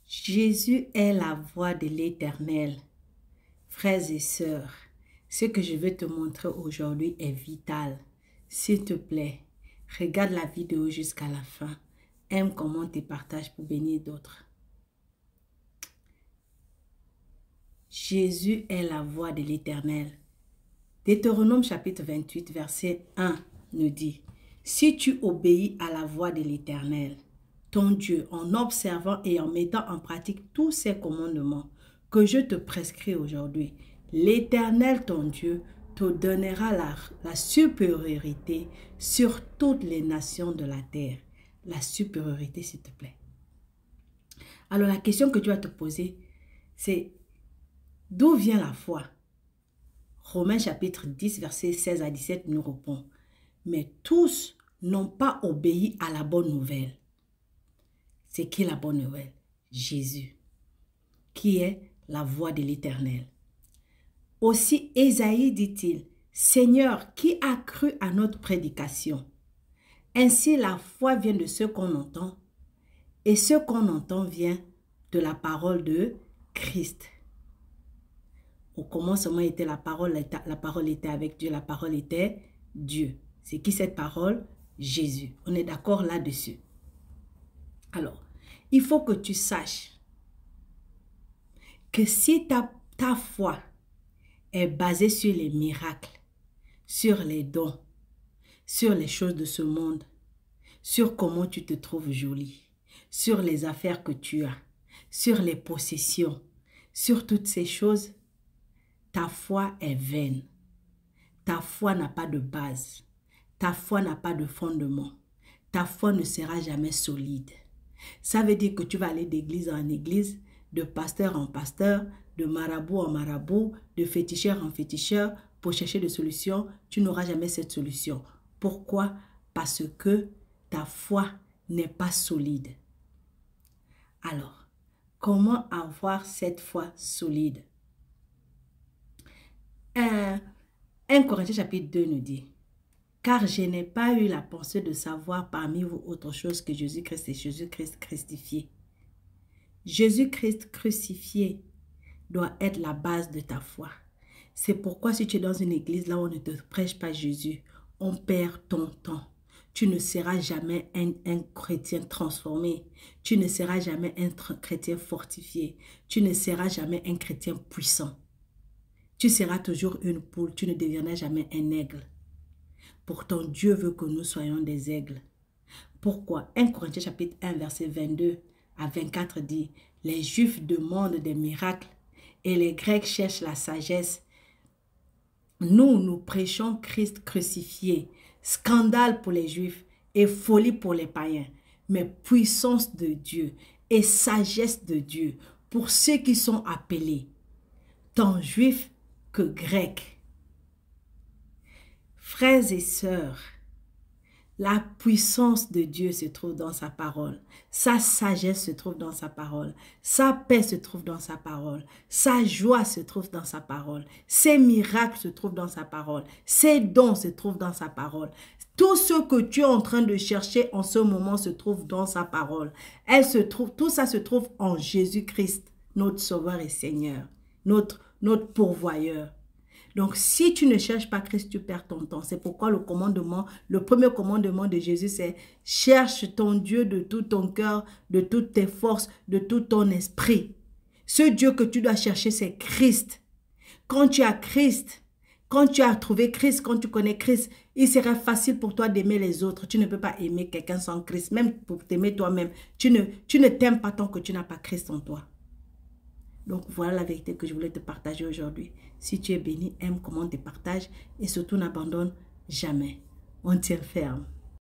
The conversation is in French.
Jésus est la voix de l'Éternel. Frères et sœurs, ce que je veux te montrer aujourd'hui est vital. S'il te plaît, regarde la vidéo jusqu'à la fin. Aime, commente et partage pour bénir d'autres. Jésus est la voix de l'Éternel. Deutéronome chapitre 28, verset 1 nous dit: si tu obéis à la voix de l'Éternel, ton Dieu, en observant et en mettant en pratique tous ses commandements que je te prescris aujourd'hui, l'Éternel, ton Dieu, te donnera la supériorité sur toutes les nations de la terre. La supériorité, s'il te plaît. Alors, la question que tu vas te poser, c'est: d'où vient la foi? Romains chapitre 10, verset 16 à 17 nous répond: mais tous n'ont pas obéi à la bonne nouvelle. C'est qui la bonne nouvelle? Jésus, qui est la voix de l'Éternel. Aussi, Ésaïe dit-il: Seigneur, qui a cru à notre prédication? Ainsi, la foi vient de ce qu'on entend, et ce qu'on entend vient de la parole de Christ. Au commencement était la parole était avec Dieu, la parole était Dieu. C'est qui cette parole? Jésus. On est d'accord là-dessus. Alors, il faut que tu saches que si ta foi est basée sur les miracles, sur les dons, sur les choses de ce monde, sur comment tu te trouves jolie, sur les affaires que tu as, sur les possessions, sur toutes ces choses, ta foi est vaine. Ta foi n'a pas de base. Ta foi n'a pas de fondement. Ta foi ne sera jamais solide. Ça veut dire que tu vas aller d'église en église, de pasteur en pasteur, de marabout en marabout, de féticheur en féticheur, pour chercher des solutions. Tu n'auras jamais cette solution. Pourquoi? Parce que ta foi n'est pas solide. Alors, comment avoir cette foi solide? 1 Corinthiens chapitre 2 nous dit: car je n'ai pas eu la pensée de savoir parmi vous autre chose que Jésus-Christ et Jésus-Christ crucifié. Jésus-Christ crucifié doit être la base de ta foi. C'est pourquoi si tu es dans une église là où on ne te prêche pas Jésus, on perd ton temps. Tu ne seras jamais un chrétien transformé. Tu ne seras jamais un chrétien fortifié. Tu ne seras jamais un chrétien puissant. Tu seras toujours une poule. Tu ne deviendras jamais un aigle. Pourtant, Dieu veut que nous soyons des aigles. Pourquoi? 1 Corinthiens chapitre 1, verset 22 à 24 dit: les Juifs demandent des miracles et les Grecs cherchent la sagesse. Nous prêchons Christ crucifié, scandale pour les Juifs et folie pour les païens, mais puissance de Dieu et sagesse de Dieu pour ceux qui sont appelés, tant Juifs que Grecs. Frères et sœurs, la puissance de Dieu se trouve dans sa parole. Sa sagesse se trouve dans sa parole. Sa paix se trouve dans sa parole. Sa joie se trouve dans sa parole. Ses miracles se trouvent dans sa parole. Ses dons se trouvent dans sa parole. Tout ce que tu es en train de chercher en ce moment se trouve dans sa parole. Tout ça se trouve en Jésus-Christ, notre Sauveur et Seigneur, notre pourvoyeur. Donc, si tu ne cherches pas Christ, tu perds ton temps. C'est pourquoi le premier commandement de Jésus, c'est: cherche ton Dieu de tout ton cœur, de toutes tes forces, de tout ton esprit. Ce Dieu que tu dois chercher, c'est Christ. Quand tu as Christ, quand tu as trouvé Christ, quand tu connais Christ, il serait facile pour toi d'aimer les autres. Tu ne peux pas aimer quelqu'un sans Christ. Même pour t'aimer toi-même, tu ne t'aimes pas tant que tu n'as pas Christ en toi. Donc, voilà la vérité que je voulais te partager aujourd'hui. Si tu es béni, aime, commente et partage. Et surtout, n'abandonne jamais. On tient ferme.